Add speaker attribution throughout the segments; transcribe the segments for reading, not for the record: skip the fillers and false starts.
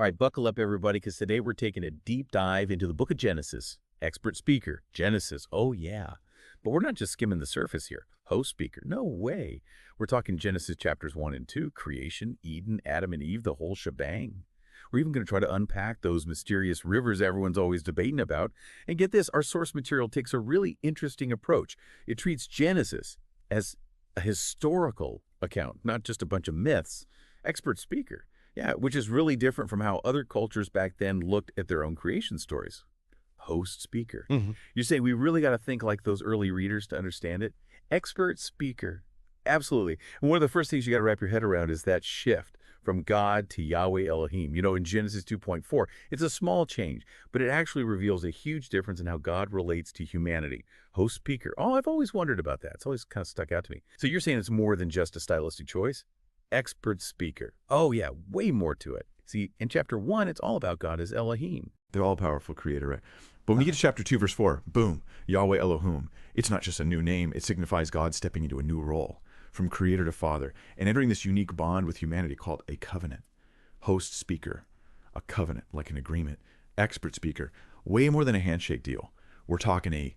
Speaker 1: All right, buckle up, everybody, because today we're taking a deep dive into the book of Genesis. Expert speaker, Genesis, oh yeah. But we're not just skimming the surface here. Host speaker, no way. We're talking Genesis chapters 1 and 2, creation, Eden, Adam and Eve, the whole shebang. We're even going to try to unpack those mysterious rivers everyone's always debating about. And get this, our source material takes a really interesting approach. It treats Genesis as a historical account, not just a bunch of myths. Expert speaker. Yeah, which is really different from how other cultures back then looked at their own creation stories. Host speaker. You're saying we really got to think like those early readers to understand it? Expert speaker. Absolutely. And one of the first things you got to wrap your head around is that shift from God to Yahweh Elohim. You know, in Genesis 2.4, it's a small change, but it actually reveals a huge difference in how God relates to humanity. Host speaker. Oh, I've always wondered about that. It's always kind of stuck out to me. So you're saying it's more than just a stylistic choice? Expert speaker. Oh yeah, way more to it. See, in chapter 1, it's all about God as Elohim.
Speaker 2: The all-powerful creator, right? But when you get to chapter 2, verse 4, boom, Yahweh Elohim. It's not just a new name. It signifies God stepping into a new role from creator to father and entering this unique bond with humanity called a covenant. Host speaker, a covenant, like an agreement. Expert speaker, way more than a handshake deal. We're talking a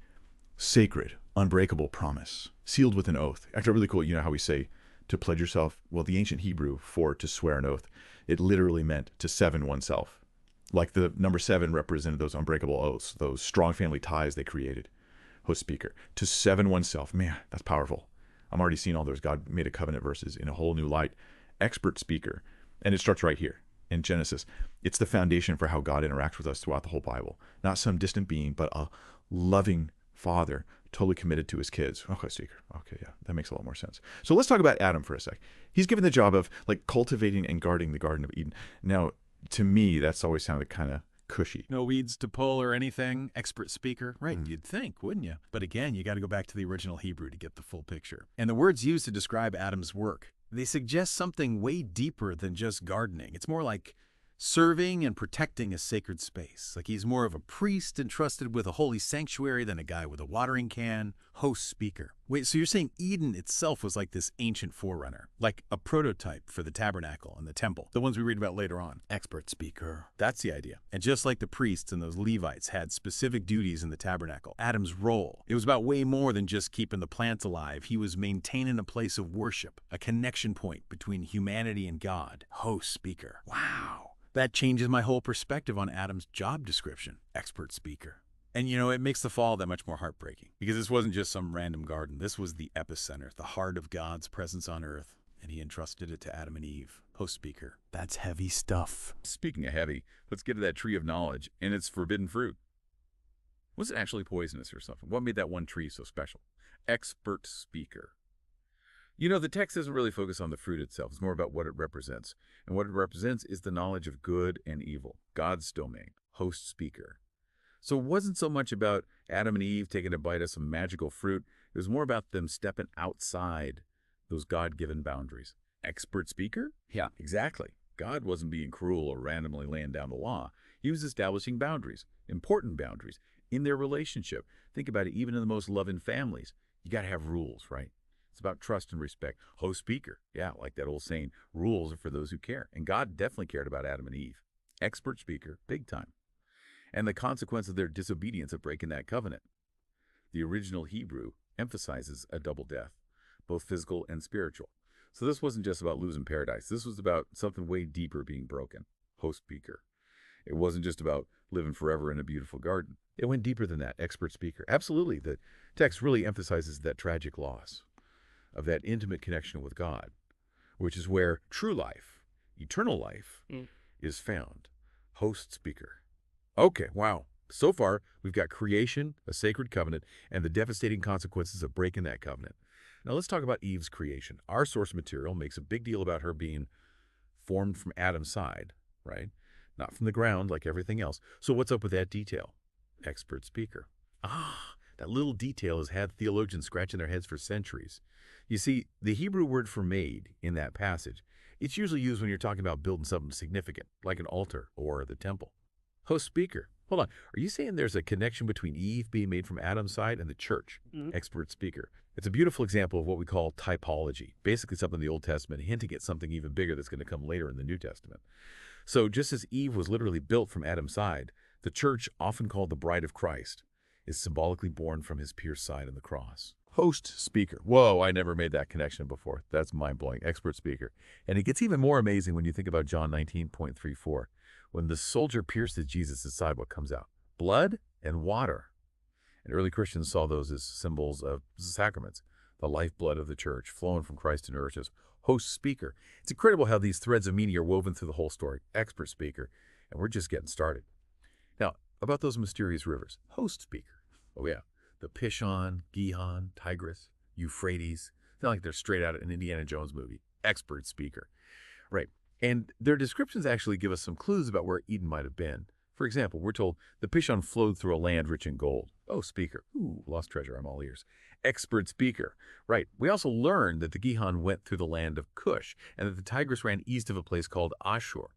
Speaker 2: sacred, unbreakable promise, sealed with an oath. Actually, really cool, you know how we say to pledge yourself? Well, the ancient Hebrew for to swear an oath, it literally meant to seven oneself. Like the number 7 represented those unbreakable oaths, those strong family ties they created. Host speaker, to seven oneself. Man, that's powerful. I'm already seeing all those God made a covenant verses in a whole new light. Expert speaker, and it starts right here in Genesis. It's the foundation for how God interacts with us throughout the whole Bible. Not some distant being, but a loving father totally committed to his kids. Okay, speaker. Okay, yeah, that makes a lot more sense. So let's talk about Adam for a sec. He's given the job of like cultivating and guarding the Garden of Eden. Now, to me, that's always sounded kind of cushy.
Speaker 1: No weeds to pull or anything. Expert speaker. Right, you'd think, wouldn't you? But again, you got to go back to the original Hebrew to get the full picture. And the words used to describe Adam's work, they suggest something way deeper than just gardening. It's more like serving and protecting a sacred space. Like he's more of a priest entrusted with a holy sanctuary than a guy with a watering can. Host speaker. Wait, so you're saying Eden itself was like this ancient forerunner, like a prototype for the tabernacle and the temple, the ones we read about later on. Expert speaker. That's the idea. And just like the priests and those Levites had specific duties in the tabernacle, Adam's role, it was about way more than just keeping the plants alive. He was maintaining a place of worship, a connection point between humanity and God. Host speaker. Wow. That changes my whole perspective on Adam's job description. Expert speaker. And you know, it makes the fall that much more heartbreaking because this wasn't just some random garden. This was the epicenter, the heart of God's presence on earth, and he entrusted it to Adam and Eve. Host speaker. That's heavy stuff. Speaking of heavy, let's get to that tree of knowledge and its forbidden fruit. Was it actually poisonous or something? What made that one tree so special? Expert speaker. You know, the text doesn't really focus on the fruit itself. It's more about what it represents. And what it represents is the knowledge of good and evil, God's domain. Host speaker. So it wasn't so much about Adam and Eve taking a bite of some magical fruit. It was more about them stepping outside those God-given boundaries. Expert speaker? Yeah, exactly. God wasn't being cruel or randomly laying down the law. He was establishing boundaries, important boundaries, in their relationship. Think about it, even in the most loving families. You got to have rules, right? It's about trust and respect. Host speaker. Yeah, like that old saying, rules are for those who care. And God definitely cared about Adam and Eve. Expert speaker, big time. And the consequence of their disobedience of breaking that covenant. The original Hebrew emphasizes a double death, both physical and spiritual. So this wasn't just about losing paradise. This was about something way deeper being broken. Host speaker. It wasn't just about living forever in a beautiful garden. It went deeper than that. Expert speaker. Absolutely. The text really emphasizes that tragic loss of that intimate connection with God, which is where true life, eternal life, is found. Host speaker. Okay, wow. So far, we've got creation, a sacred covenant, and the devastating consequences of breaking that covenant. Now let's talk about Eve's creation. Our source material makes a big deal about her being formed from Adam's side, right? Not from the ground like everything else. So what's up with that detail? Expert speaker. That little detail has had theologians scratching their heads for centuries. You see, the Hebrew word for made in that passage, it's usually used when you're talking about building something significant, like an altar or the temple. Host speaker. Hold on. Are you saying there's a connection between Eve being made from Adam's side and the church? Expert speaker. It's a beautiful example of what we call typology, basically something in the Old Testament hinting at something even bigger that's going to come later in the New Testament.
Speaker 3: So just as Eve was literally built from Adam's side, the church, often called the bride of Christ, is symbolically born from his pierced side in the cross. Host speaker. Whoa, I never made that connection before. That's mind-blowing. Expert speaker. And it gets even more amazing when you think about John 19:34. When the soldier pierces Jesus' side, what comes out? Blood and water. And early Christians saw those as symbols of sacraments, the lifeblood of the church, flowing from Christ to nourish us. Host speaker. It's incredible how these threads of meaning are woven through the whole story. Expert speaker. And we're just getting started. Now, about those mysterious rivers. Host speaker. Oh yeah. The Pishon, Gihon, Tigris, Euphrates. It's not like they're straight out of an Indiana Jones movie. Expert speaker. Right. And their descriptions actually give us some clues about where Eden might have been. For example, we're told the Pishon flowed through a land rich in gold. Oh, speaker. Ooh, lost treasure. I'm all ears. Expert speaker. Right. We also learned that the Gihon went through the land of Cush and that the Tigris ran east of a place called Ashur.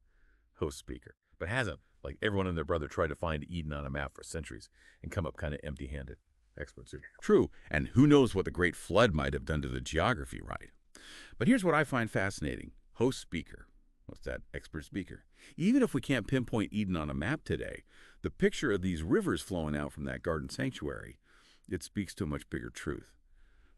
Speaker 3: Host speaker. But hasn't, like everyone and their brother, tried to find Eden on a map for centuries and come up kind of empty-handed. Expert speaker.
Speaker 1: True, and who knows what the Great Flood might have done to the geography, right? But here's what I find fascinating. Host speaker. What's that? Expert speaker. Even if we can't pinpoint Eden on a map today, the picture of these rivers flowing out from that garden sanctuary, it speaks to a much bigger truth.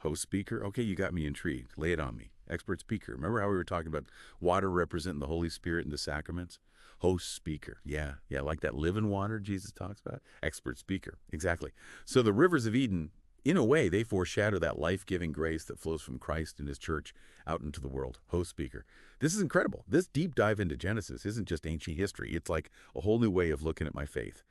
Speaker 1: Host speaker, okay, you got me intrigued. Lay it on me. Expert speaker. Remember how we were talking about water representing the Holy Spirit and the sacraments? Host speaker. Yeah, like that living water Jesus talks about. Expert speaker. Exactly. So the rivers of Eden, in a way, they foreshadow that life-giving grace that flows from Christ and his church out into the world. Host speaker. This is incredible. This deep dive into Genesis isn't just ancient history. It's like a whole new way of looking at my faith.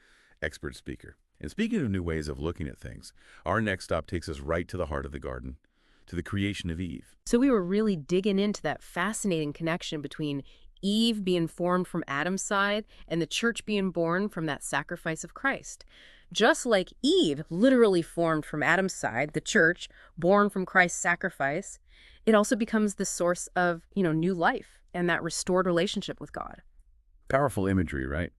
Speaker 1: Expert speaker. And speaking of new ways of looking at things, our next stop takes us right to the heart of the garden, to the creation of Eve.
Speaker 4: So we were really digging into that fascinating connection between Eve being formed from Adam's side and the church being born from that sacrifice of Christ. Just like Eve literally formed from Adam's side, the church, born from Christ's sacrifice, it also becomes the source of, new life and that restored relationship with God.
Speaker 1: Powerful imagery, right?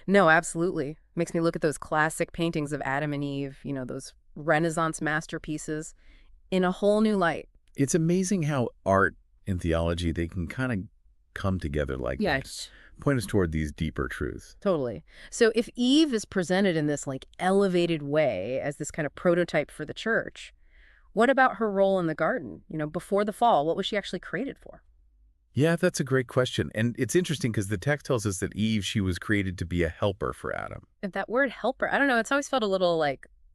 Speaker 4: No, absolutely. Makes me look at those classic paintings of Adam and Eve, those Renaissance masterpieces, in a whole new light.
Speaker 1: It's amazing how art and theology, they can kind of come together like
Speaker 4: Yes.
Speaker 1: that. Point us toward these deeper truths.
Speaker 4: Totally. So if Eve is presented in this elevated way as this kind of prototype for the church, what about her role in the garden? Before the fall, what was she actually created for?
Speaker 1: Yeah, that's a great question. And it's interesting because the text tells us that Eve, she was created to be a helper for Adam.
Speaker 4: And that word helper, I don't know, it's always felt a little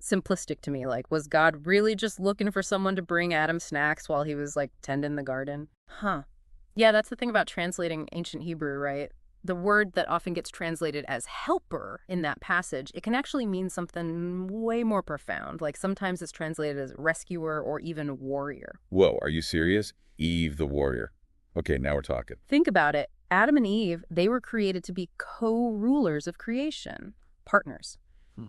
Speaker 4: simplistic to me. Was God really just looking for someone to bring Adam snacks while he was tending the garden? Huh. Yeah, that's the thing about translating ancient Hebrew, right? The word that often gets translated as helper in that passage, it can actually mean something way more profound. Sometimes it's translated as rescuer or even warrior.
Speaker 1: Whoa, are you serious? Eve the warrior. Okay, now we're talking.
Speaker 4: Think about it. Adam and Eve, they were created to be co-rulers of creation, partners,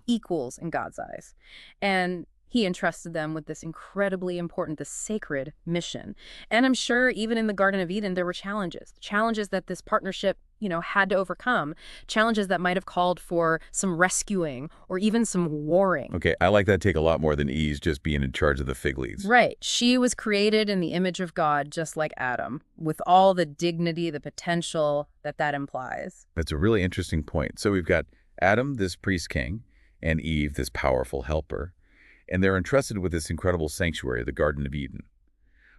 Speaker 4: equals in God's eyes. And he entrusted them with this incredibly important, this sacred mission. And I'm sure even in the Garden of Eden, there were challenges that this partnership, had to overcome, challenges that might have called for some rescuing or even some warring.
Speaker 1: Okay, I like that take a lot more than Eve just being in charge of the fig leaves.
Speaker 4: Right. She was created in the image of God, just like Adam, with all the dignity, the potential that implies.
Speaker 1: That's a really interesting point. So we've got Adam, this priest king, and Eve, this powerful helper. And they're entrusted with this incredible sanctuary, the Garden of Eden.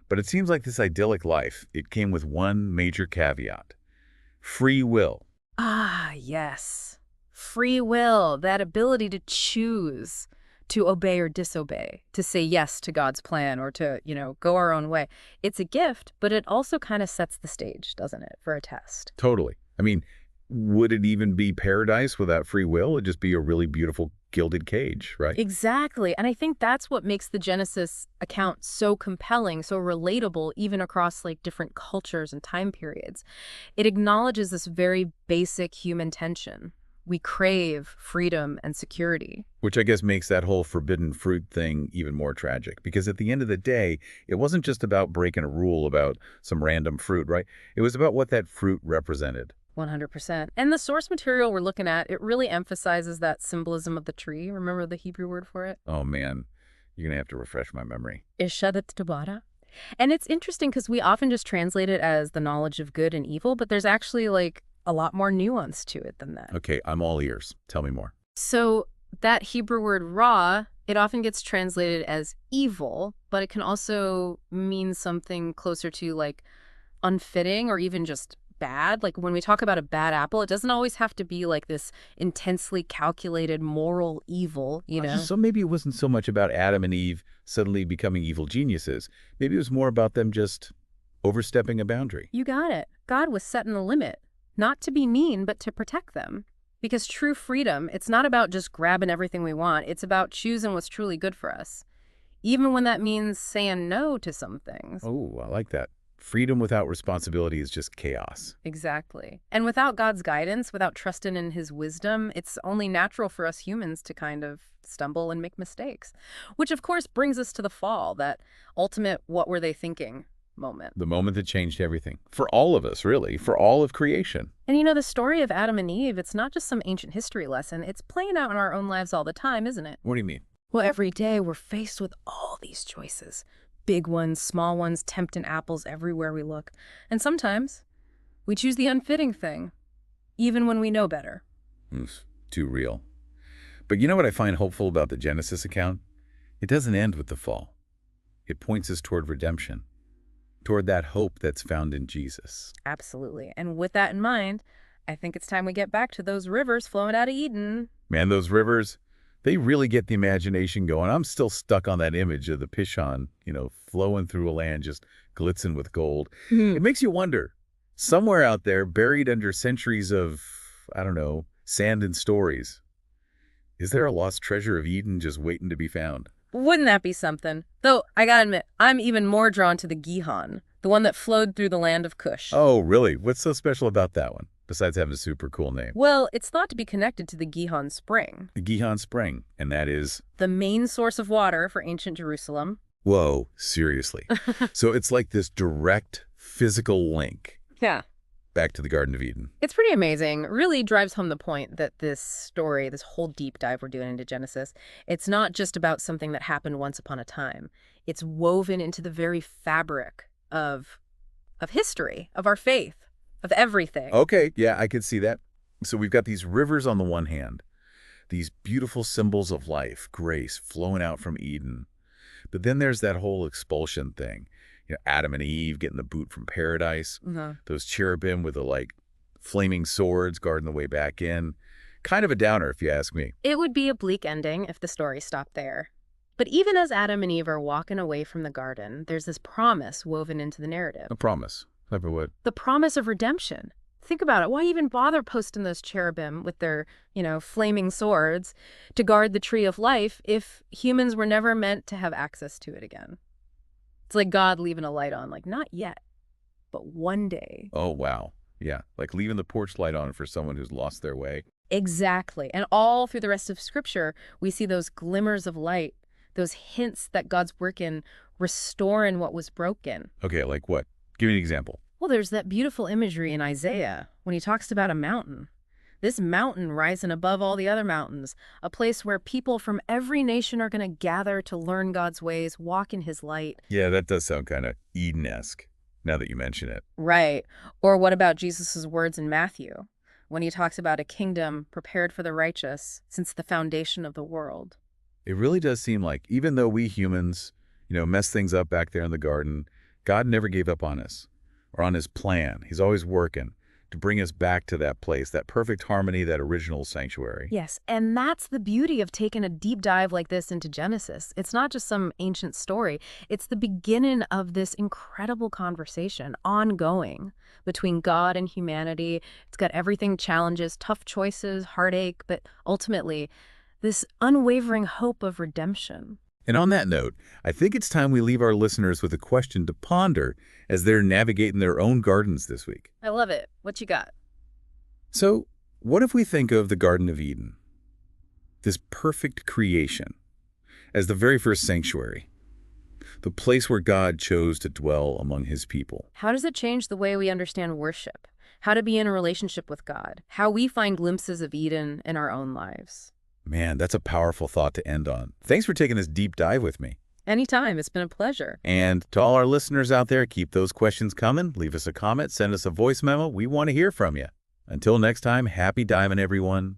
Speaker 1: But it seems like this idyllic life, it came with one major caveat: free will.
Speaker 4: Ah, yes. Free will, that ability to choose, to obey or disobey, to say yes to God's plan or to, go our own way. It's a gift, but it also kind of sets the stage, doesn't it, for a test?
Speaker 1: Totally. I mean, would it even be paradise without free will? It'd just be a really beautiful gilded cage, right?
Speaker 4: Exactly. And I think that's what makes the Genesis account so compelling, so relatable, even across different cultures and time periods. It acknowledges this very basic human tension. We crave freedom and security.
Speaker 1: Which I guess makes that whole forbidden fruit thing even more tragic. Because at the end of the day, it wasn't just about breaking a rule about some random fruit, right? It was about what that fruit represented.
Speaker 4: 100%. And the source material we're looking at, it really emphasizes that symbolism of the tree. Remember the Hebrew word for it?
Speaker 1: Oh, man. You're going to have to refresh my memory.
Speaker 4: Ishadat Tabara. And it's interesting because we often just translate it as the knowledge of good and evil, but there's actually a lot more nuance to it than that.
Speaker 3: Okay, I'm all ears. Tell me more.
Speaker 4: So that Hebrew word ra, it often gets translated as evil, but it can also mean something closer to like unfitting or even just bad. Like when we talk about a bad apple, it doesn't always have to be like this intensely calculated moral evil, you know?
Speaker 3: So maybe it wasn't so much about Adam and Eve suddenly becoming evil geniuses. Maybe it was more about them just overstepping a boundary.
Speaker 4: You got it. God was setting a limit, not to be mean, but to protect them. Because true freedom, it's not about just grabbing everything we want. It's about choosing what's truly good for us, even when that means saying no to some things.
Speaker 3: Oh, I like that. Freedom without responsibility is just chaos.
Speaker 4: Exactly. And without God's guidance, without trusting in his wisdom, it's only natural for us humans to kind of stumble and make mistakes. Which, of course, brings us to the fall, that ultimate what were they thinking moment.
Speaker 3: The moment that changed everything. For all of us, really. For all of creation.
Speaker 4: And you know, the story of Adam and Eve, it's not just some ancient history lesson. It's playing out in our own lives all the time, isn't it?
Speaker 3: What do you mean?
Speaker 4: Well, every day we're faced with all these choices. Big ones, small ones, tempting apples everywhere we look. And sometimes we choose the unfitting thing, even when we know better.
Speaker 3: It's too real. But you know what I find hopeful about the Genesis account? It doesn't end with the fall. It points us toward redemption, toward that hope that's found in Jesus.
Speaker 4: Absolutely. And with that in mind, I think it's time we get back to those rivers flowing out of Eden.
Speaker 3: Man, those rivers, they really get the imagination going. I'm still stuck on that image of the Pishon, flowing through a land just glitzing with gold. It makes you wonder, somewhere out there, buried under centuries of, sand and stories, is there a lost treasure of Eden just waiting to be found?
Speaker 4: Wouldn't that be something? Though, I gotta admit, I'm even more drawn to the Gihon, the one that flowed through the land of Cush.
Speaker 3: Oh, really? What's so special about that one, besides having a super cool name?
Speaker 4: Well, it's thought to be connected to the Gihon Spring.
Speaker 3: The Gihon Spring, and that is?
Speaker 4: The main source of water for ancient Jerusalem.
Speaker 3: Whoa, seriously. So it's like this direct physical link.
Speaker 4: Yeah.
Speaker 3: Back to the Garden of Eden.
Speaker 4: It's pretty amazing. Really drives home the point that this story, this whole deep dive we're doing into Genesis, it's not just about something that happened once upon a time. It's woven into the very fabric of history, of our faith, of everything.
Speaker 3: Okay, yeah, I could see that. So we've got these rivers on the one hand, these beautiful symbols of life, grace, flowing out from Eden. But then there's that whole expulsion thing. Adam and Eve getting the boot from paradise. Those cherubim with the, flaming swords guarding the way back in. Kind of a downer, if you ask me.
Speaker 4: It would be a bleak ending if the story stopped there. But even as Adam and Eve are walking away from the garden, there's this promise woven into the narrative.
Speaker 3: A promise. Type of what?
Speaker 4: The promise of redemption. Think about it. Why even bother posting those cherubim with their, flaming swords to guard the tree of life if humans were never meant to have access to it again? It's like God leaving a light on, not yet, but one day.
Speaker 3: Oh, wow. Yeah, like leaving the porch light on for someone who's lost their way.
Speaker 4: Exactly. And all through the rest of Scripture, we see those glimmers of light, those hints that God's working, restoring what was broken.
Speaker 3: Okay, like what? Give me an example.
Speaker 4: Well, there's that beautiful imagery in Isaiah when he talks about a mountain. This mountain rising above all the other mountains, a place where people from every nation are going to gather to learn God's ways, walk in his light.
Speaker 3: Yeah, that does sound kind of Eden-esque, now that you mention it.
Speaker 4: Right. Or what about Jesus' words in Matthew, when he talks about a kingdom prepared for the righteous since the foundation of the world?
Speaker 3: It really does seem like, even though we humans, mess things up back there in the garden, God never gave up on us or on his plan. He's always working to bring us back to that place, that perfect harmony, that original sanctuary.
Speaker 4: Yes, and that's the beauty of taking a deep dive like this into Genesis. It's not just some ancient story. It's the beginning of this incredible conversation, ongoing, between God and humanity. It's got everything, challenges, tough choices, heartache, but ultimately, this unwavering hope of redemption.
Speaker 3: And on that note, I think it's time we leave our listeners with a question to ponder as they're navigating their own gardens this week.
Speaker 4: I love it. What you got?
Speaker 3: So, what if we think of the Garden of Eden, this perfect creation, as the very first sanctuary, the place where God chose to dwell among his people?
Speaker 4: How does it change the way we understand worship? How to be in a relationship with God? How we find glimpses of Eden in our own lives?
Speaker 3: Man, that's a powerful thought to end on. Thanks for taking this deep dive with me.
Speaker 4: Anytime. It's been a pleasure.
Speaker 3: And to all our listeners out there, keep those questions coming. Leave us a comment. Send us a voice memo. We want to hear from you. Until next time, happy diving, everyone.